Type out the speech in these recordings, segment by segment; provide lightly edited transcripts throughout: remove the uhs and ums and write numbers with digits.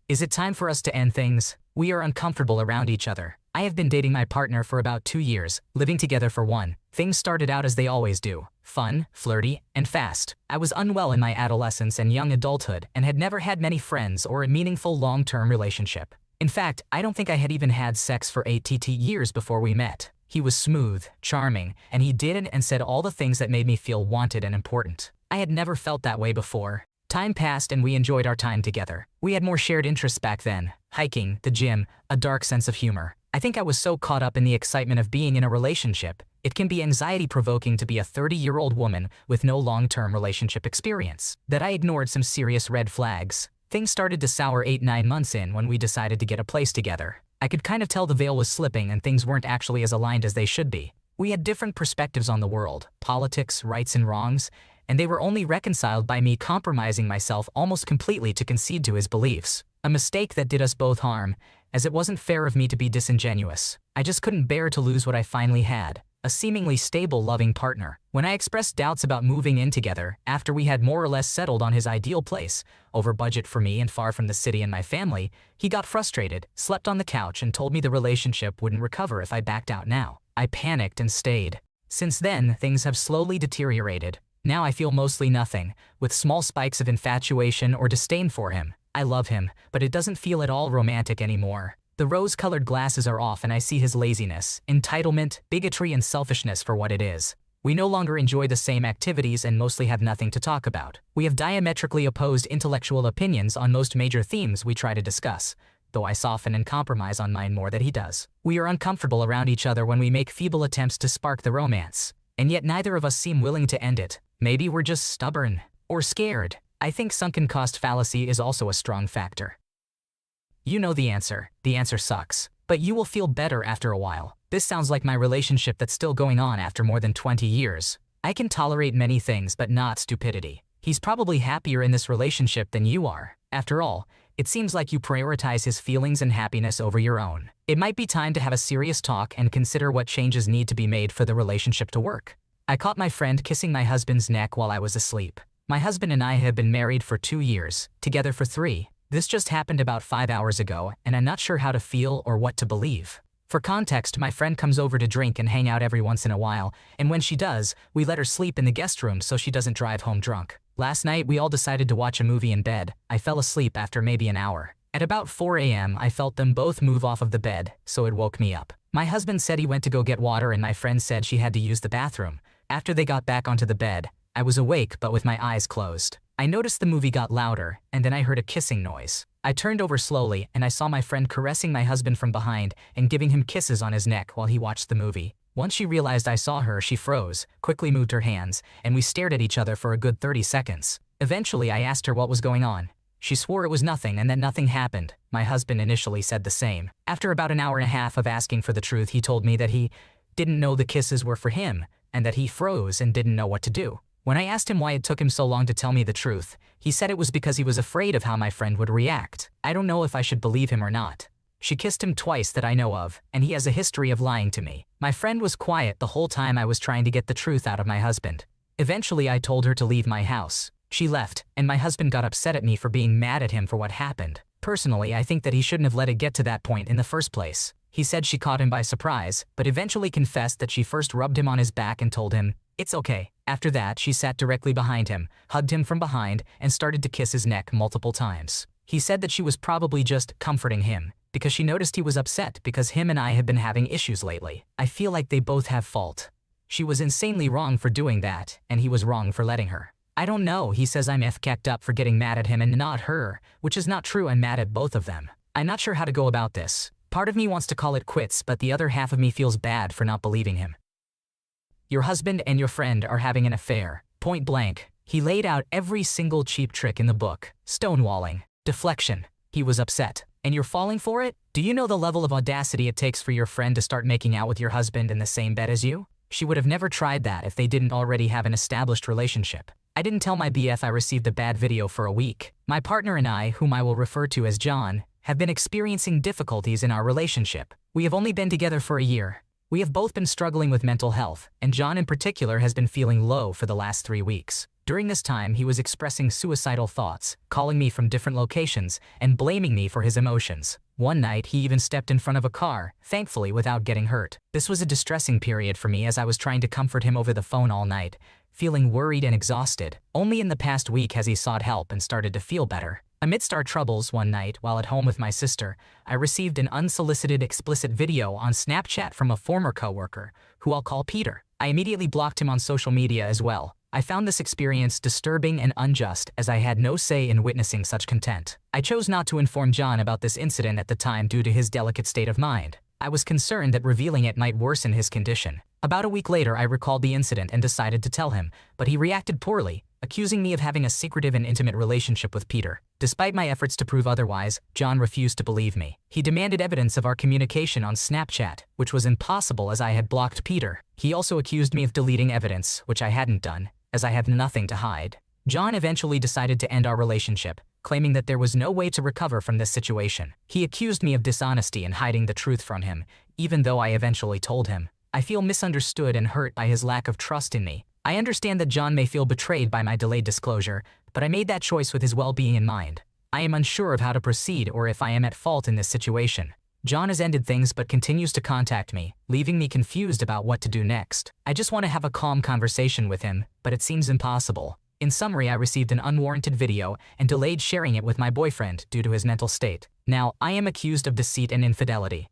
Is it time for us to end things? We are uncomfortable around each other. I have been dating my partner for about 2 years, living together for 1. Things started out as they always do. Fun, flirty, and fast. I was unwell in my adolescence and young adulthood and had never had many friends or a meaningful long-term relationship. In fact, I don't think I had even had sex for ATT years before we met. He was smooth, charming, and he did and said all the things that made me feel wanted and important. I had never felt that way before. Time passed and we enjoyed our time together. We had more shared interests back then: hiking, the gym, a dark sense of humor. I think I was so caught up in the excitement of being in a relationship. It can be anxiety-provoking to be a 30-year-old woman with no long-term relationship experience, that I ignored some serious red flags. Things started to sour 8-9 months in when we decided to get a place together. I could kind of tell the veil was slipping and things weren't actually as aligned as they should be. We had different perspectives on the world, politics, rights and wrongs, and they were only reconciled by me compromising myself almost completely to concede to his beliefs. A mistake that did us both harm, as it wasn't fair of me to be disingenuous. I just couldn't bear to lose what I finally had: a seemingly stable, loving partner. When I expressed doubts about moving in together, after we had more or less settled on his ideal place, over budget for me and far from the city and my family, he got frustrated, slept on the couch and told me the relationship wouldn't recover if I backed out now. I panicked and stayed. Since then, things have slowly deteriorated. Now I feel mostly nothing, with small spikes of infatuation or disdain for him. I love him, but it doesn't feel at all romantic anymore. The rose-colored glasses are off and I see his laziness, entitlement, bigotry and selfishness for what it is. We no longer enjoy the same activities and mostly have nothing to talk about. We have diametrically opposed intellectual opinions on most major themes we try to discuss, though I soften and compromise on mine more than he does. We are uncomfortable around each other when we make feeble attempts to spark the romance, and yet neither of us seem willing to end it. Maybe we're just stubborn or scared. I think sunken cost fallacy is also a strong factor. You know the answer. The answer sucks. But you will feel better after a while. This sounds like my relationship that's still going on after more than 20 years. I can tolerate many things but not stupidity. He's probably happier in this relationship than you are. After all, it seems like you prioritize his feelings and happiness over your own. It might be time to have a serious talk and consider what changes need to be made for the relationship to work. I caught my friend kissing my husband's neck while I was asleep. My husband and I have been married for 2 years, together for 3. This just happened about 5 hours ago, and I'm not sure how to feel or what to believe. For context, my friend comes over to drink and hang out every once in a while, and when she does, we let her sleep in the guest room so she doesn't drive home drunk. Last night, we all decided to watch a movie in bed. I fell asleep after maybe an hour. At about 4 a.m., I felt them both move off of the bed, so it woke me up. My husband said he went to go get water and my friend said she had to use the bathroom. After they got back onto the bed, I was awake but with my eyes closed. I noticed the movie got louder, and then I heard a kissing noise. I turned over slowly, and I saw my friend caressing my husband from behind and giving him kisses on his neck while he watched the movie. Once she realized I saw her, she froze, quickly moved her hands, and we stared at each other for a good 30 seconds. Eventually, I asked her what was going on. She swore it was nothing and that nothing happened. My husband initially said the same. After about an hour and a half of asking for the truth, he told me that he didn't know the kisses were for him, and that he froze and didn't know what to do. When I asked him why it took him so long to tell me the truth, he said it was because he was afraid of how my friend would react. I don't know if I should believe him or not. She kissed him twice that I know of, and he has a history of lying to me. My friend was quiet the whole time I was trying to get the truth out of my husband. Eventually, I told her to leave my house. She left, and my husband got upset at me for being mad at him for what happened. Personally, I think that he shouldn't have let it get to that point in the first place. He said she caught him by surprise, but eventually confessed that she first rubbed him on his back and told him, "It's okay." After that, she sat directly behind him, hugged him from behind, and started to kiss his neck multiple times. He said that she was probably just comforting him, because she noticed he was upset because him and I have been having issues lately. I feel like they both have fault. She was insanely wrong for doing that, and he was wrong for letting her. I don't know, he says I'm kept up for getting mad at him and not her, which is not true. I'm mad at both of them. I'm not sure how to go about this. Part of me wants to call it quits, but the other half of me feels bad for not believing him. Your husband and your friend are having an affair. Point blank. He laid out every single cheap trick in the book. Stonewalling. Deflection. He was upset. And you're falling for it? Do you know the level of audacity it takes for your friend to start making out with your husband in the same bed as you? She would have never tried that if they didn't already have an established relationship. I didn't tell my BF I received a bad video for a week. My partner and I, whom I will refer to as John, have been experiencing difficulties in our relationship. We have only been together for a year. We have both been struggling with mental health, and John in particular has been feeling low for the last 3 weeks. During this time, he was expressing suicidal thoughts, calling me from different locations, and blaming me for his emotions. One night, he even stepped in front of a car, thankfully without getting hurt. This was a distressing period for me as I was trying to comfort him over the phone all night, feeling worried and exhausted. Only in the past week has he sought help and started to feel better. Amidst our troubles one night, while at home with my sister, I received an unsolicited explicit video on Snapchat from a former coworker, who I'll call Peter. I immediately blocked him on social media as well. I found this experience disturbing and unjust as I had no say in witnessing such content. I chose not to inform John about this incident at the time due to his delicate state of mind. I was concerned that revealing it might worsen his condition. About a week later, I recalled the incident and decided to tell him, but he reacted poorly, accusing me of having a secretive and intimate relationship with Peter. Despite my efforts to prove otherwise, John refused to believe me. He demanded evidence of our communication on Snapchat, which was impossible as I had blocked Peter. He also accused me of deleting evidence, which I hadn't done, as I have nothing to hide. John eventually decided to end our relationship, claiming that there was no way to recover from this situation. He accused me of dishonesty and hiding the truth from him, even though I eventually told him. I feel misunderstood and hurt by his lack of trust in me. I understand that John may feel betrayed by my delayed disclosure, but I made that choice with his well-being in mind. I am unsure of how to proceed or if I am at fault in this situation. John has ended things but continues to contact me, leaving me confused about what to do next. I just want to have a calm conversation with him, but it seems impossible. In summary, I received an unwarranted video and delayed sharing it with my boyfriend due to his mental state. Now, I am accused of deceit and infidelity.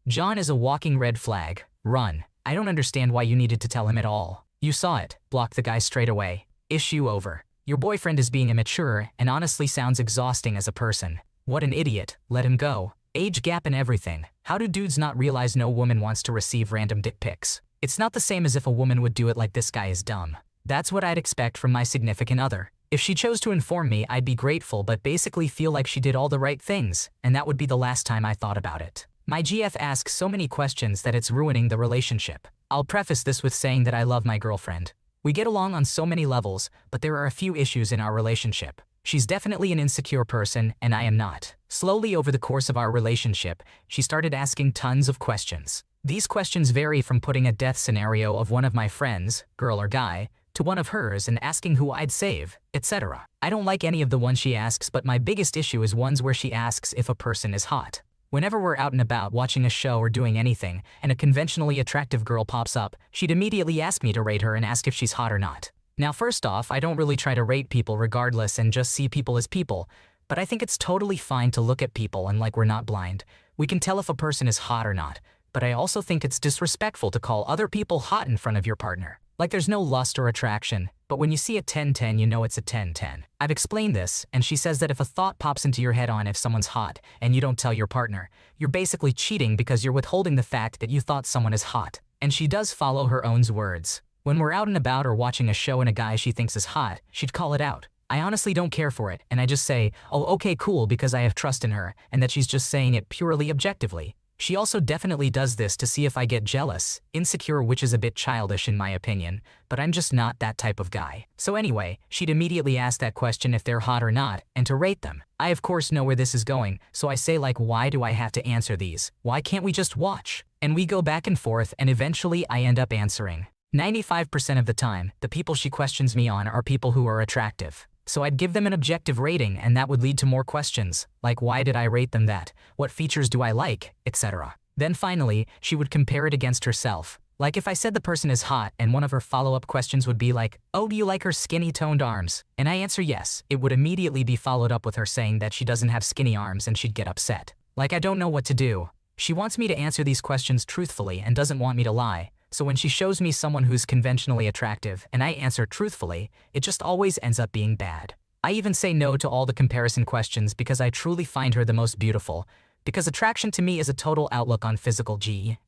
John is a walking red flag. Run. I don't understand why you needed to tell him at all. You saw it. Block the guy straight away. Issue over. Your boyfriend is being immature and honestly sounds exhausting as a person. What an idiot. Let him go. Age gap and everything. How do dudes not realize no woman wants to receive random dick pics? It's not the same as if a woman would do it like this guy is dumb. That's what I'd expect from my significant other. If she chose to inform me, I'd be grateful but basically feel like she did all the right things, and that would be the last time I thought about it. My GF asks so many questions that it's ruining the relationship. I'll preface this with saying that I love my girlfriend. We get along on so many levels, but there are a few issues in our relationship. She's definitely an insecure person, and I am not. Slowly over the course of our relationship, she started asking tons of questions. These questions vary from putting a death scenario of one of my friends, girl or guy, to one of hers and asking who I'd save, etc. I don't like any of the ones she asks, but my biggest issue is ones where she asks if a person is hot. Whenever we're out and about watching a show or doing anything, and a conventionally attractive girl pops up, she'd immediately ask me to rate her and ask if she's hot or not. Now first off, I don't really try to rate people regardless and just see people as people, but I think it's totally fine to look at people and like we're not blind. We can tell if a person is hot or not, but I also think it's disrespectful to call other people hot in front of your partner. Like there's no lust or attraction, but when you see a 10-10 you know it's a 10-10. I've explained this, and she says that if a thought pops into your head on if someone's hot, and you don't tell your partner, you're basically cheating because you're withholding the fact that you thought someone is hot. And she does follow her own words. When we're out and about or watching a show and a guy she thinks is hot, she'd call it out. I honestly don't care for it, and I just say, oh okay cool, because I have trust in her, and that she's just saying it purely objectively. She also definitely does this to see if I get jealous, insecure, which is a bit childish in my opinion, but I'm just not that type of guy. So anyway, she'd immediately ask that question if they're hot or not, and to rate them. I of course know where this is going, so I say like, why do I have to answer these? Why can't we just watch? And we go back and forth, and eventually I end up answering. 95% of the time, the people she questions me on are people who are attractive. So I'd give them an objective rating, and that would lead to more questions, like why did I rate them that, what features do I like, etc. Then finally, she would compare it against herself. Like if I said the person is hot and one of her follow-up questions would be like, oh do you like her skinny toned arms? And I answer yes, it would immediately be followed up with her saying that she doesn't have skinny arms and she'd get upset. Like I don't know what to do. She wants me to answer these questions truthfully and doesn't want me to lie. So when she shows me someone who's conventionally attractive and I answer truthfully, it just always ends up being bad. I even say no to all the comparison questions because I truly find her the most beautiful, because attraction to me is a total outlook on physical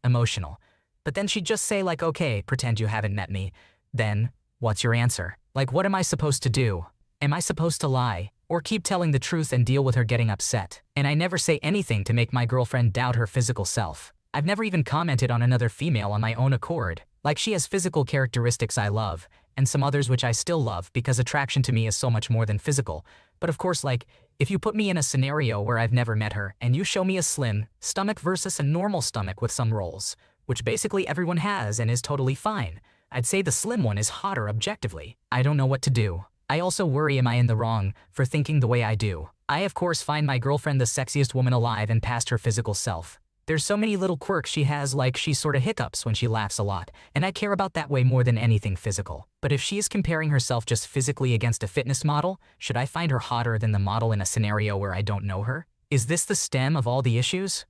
emotional. But then she'd just say like, okay, pretend you haven't met me. Then, what's your answer? Like what am I supposed to do? Am I supposed to lie? Or keep telling the truth and deal with her getting upset? And I never say anything to make my girlfriend doubt her physical self. I've never even commented on another female on my own accord. Like she has physical characteristics I love, and some others which I still love because attraction to me is so much more than physical. But of course, like, if you put me in a scenario where I've never met her and you show me a slim stomach versus a normal stomach with some rolls, which basically everyone has and is totally fine, I'd say the slim one is hotter objectively. I don't know what to do. I also worry, am I in the wrong for thinking the way I do? I of course find my girlfriend the sexiest woman alive and past her physical self. There's so many little quirks she has, like she sorta hiccups when she laughs a lot, and I care about that way more than anything physical. But if she is comparing herself just physically against a fitness model, should I find her hotter than the model in a scenario where I don't know her? Is this the stem of all the issues?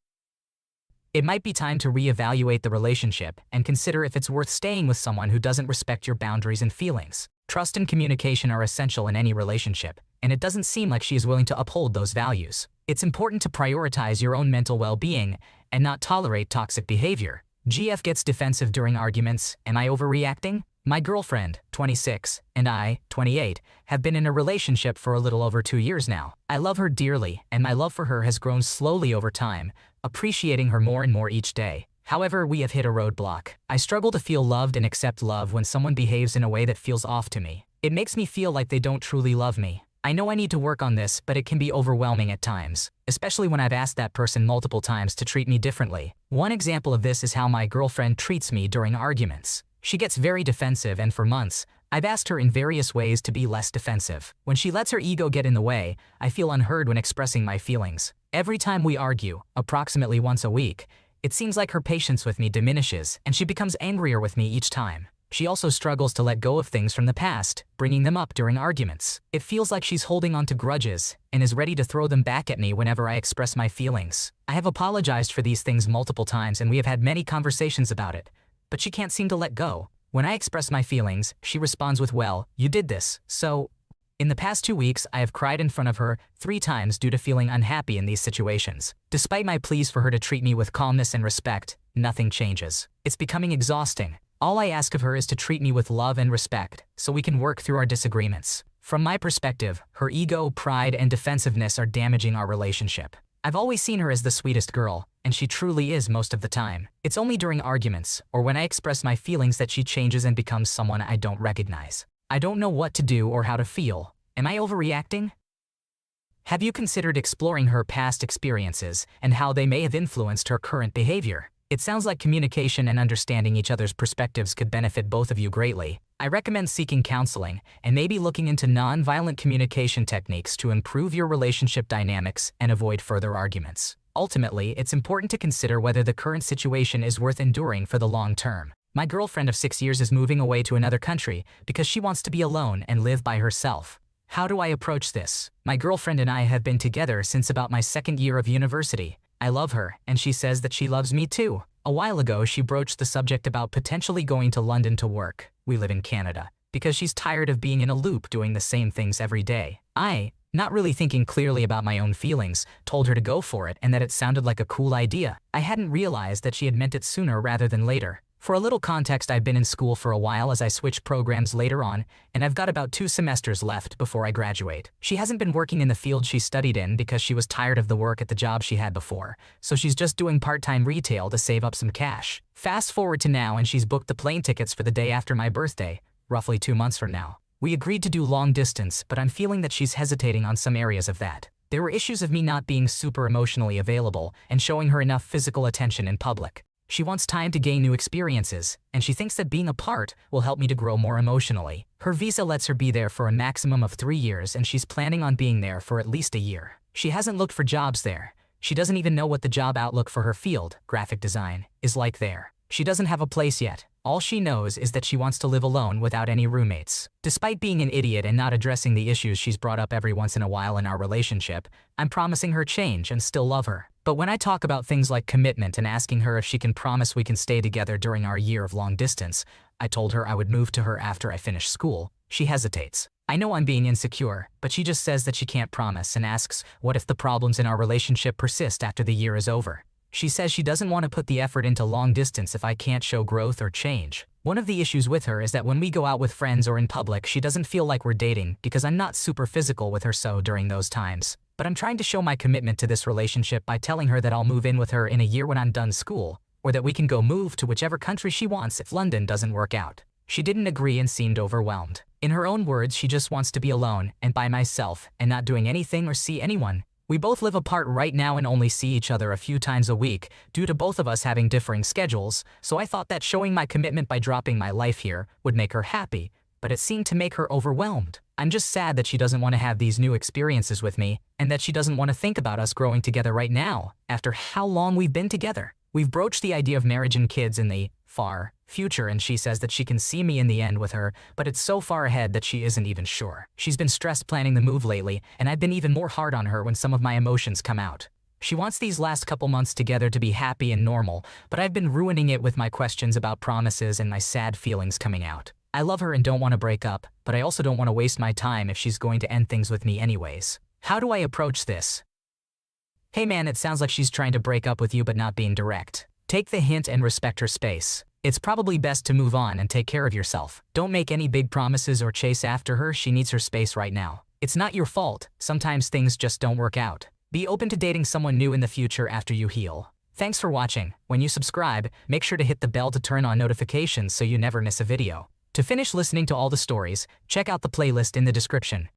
It might be time to reevaluate the relationship and consider if it's worth staying with someone who doesn't respect your boundaries and feelings. Trust and communication are essential in any relationship, and it doesn't seem like she is willing to uphold those values. It's important to prioritize your own mental well-being and not tolerate toxic behavior. GF gets defensive during arguments. Am I overreacting? My girlfriend, 26, and I, 28, have been in a relationship for a little over 2 years now. I love her dearly, and my love for her has grown slowly over time, appreciating her more and more each day. However, we have hit a roadblock. I struggle to feel loved and accept love when someone behaves in a way that feels off to me. It makes me feel like they don't truly love me. I know I need to work on this, but it can be overwhelming at times, especially when I've asked that person multiple times to treat me differently. One example of this is how my girlfriend treats me during arguments. She gets very defensive, and for months, I've asked her in various ways to be less defensive. When she lets her ego get in the way, I feel unheard when expressing my feelings. Every time we argue, approximately once a week, it seems like her patience with me diminishes, and she becomes angrier with me each time. She also struggles to let go of things from the past, bringing them up during arguments. It feels like she's holding on to grudges and is ready to throw them back at me whenever I express my feelings. I have apologized for these things multiple times, and we have had many conversations about it, but she can't seem to let go. When I express my feelings, she responds with, "Well, you did this, so..." In the past 2 weeks, I have cried in front of her 3 times due to feeling unhappy in these situations. Despite my pleas for her to treat me with calmness and respect, nothing changes. It's becoming exhausting. All I ask of her is to treat me with love and respect, so we can work through our disagreements. From my perspective, her ego, pride, and defensiveness are damaging our relationship. I've always seen her as the sweetest girl, and she truly is most of the time. It's only during arguments, or when I express my feelings, that she changes and becomes someone I don't recognize. I don't know what to do or how to feel. Am I overreacting? Have you considered exploring her past experiences and how they may have influenced her current behavior? It sounds like communication and understanding each other's perspectives could benefit both of you greatly. I recommend seeking counseling and maybe looking into non-violent communication techniques to improve your relationship dynamics and avoid further arguments. Ultimately, it's important to consider whether the current situation is worth enduring for the long term. My girlfriend of 6 years is moving away to another country because she wants to be alone and live by herself. How do I approach this? My girlfriend and I have been together since about my 2nd year of university. I love her, and she says that she loves me too. A while ago, she broached the subject about potentially going to London to work. We live in Canada, because she's tired of being in a loop doing the same things every day. I, not really thinking clearly about my own feelings, told her to go for it and that it sounded like a cool idea. I hadn't realized that she had meant it sooner rather than later. For a little context, I've been in school for a while as I switch programs later on, and I've got about 2 semesters left before I graduate. She hasn't been working in the field she studied in because she was tired of the work at the job she had before, so she's just doing part-time retail to save up some cash. Fast forward to now, and she's booked the plane tickets for the day after my birthday, roughly 2 months from now. We agreed to do long distance, but I'm feeling that she's hesitating on some areas of that. There were issues of me not being super emotionally available and showing her enough physical attention in public. She wants time to gain new experiences, and she thinks that being apart will help me to grow more emotionally. Her visa lets her be there for a maximum of 3 years, and she's planning on being there for at least a year. She hasn't looked for jobs there. She doesn't even know what the job outlook for her field, graphic design, is like there. She doesn't have a place yet. All she knows is that she wants to live alone without any roommates. Despite being an idiot and not addressing the issues she's brought up every once in a while in our relationship, I'm promising her change and still love her. But when I talk about things like commitment and asking her if she can promise we can stay together during our year of long distance, I told her I would move to her after I finish school, she hesitates. I know I'm being insecure, but she just says that she can't promise and asks, what if the problems in our relationship persist after the year is over? She says she doesn't want to put the effort into long distance if I can't show growth or change. One of the issues with her is that when we go out with friends or in public, she doesn't feel like we're dating because I'm not super physical with her during those times. But I'm trying to show my commitment to this relationship by telling her that I'll move in with her in a year when I'm done school, or that we can go move to whichever country she wants if London doesn't work out. She didn't agree and seemed overwhelmed. In her own words, she just wants to be alone and by myself and not doing anything or see anyone. We both live apart right now and only see each other a few times a week due to both of us having differing schedules, so I thought that showing my commitment by dropping my life here would make her happy, but it seemed to make her overwhelmed. I'm just sad that she doesn't want to have these new experiences with me, and that she doesn't want to think about us growing together right now, after how long we've been together. We've broached the idea of marriage and kids in the far future, and she says that she can see me in the end with her, but it's so far ahead that she isn't even sure. She's been stressed planning the move lately, and I've been even more hard on her when some of my emotions come out. She wants these last couple months together to be happy and normal, but I've been ruining it with my questions about promises and my sad feelings coming out. I love her and don't want to break up, but I also don't want to waste my time if she's going to end things with me anyways. How do I approach this? Hey man, it sounds like she's trying to break up with you but not being direct. Take the hint and respect her space. It's probably best to move on and take care of yourself. Don't make any big promises or chase after her, she needs her space right now. It's not your fault, sometimes things just don't work out. Be open to dating someone new in the future after you heal. Thanks for watching. When you subscribe, make sure to hit the bell to turn on notifications so you never miss a video. To finish listening to all the stories, check out the playlist in the description.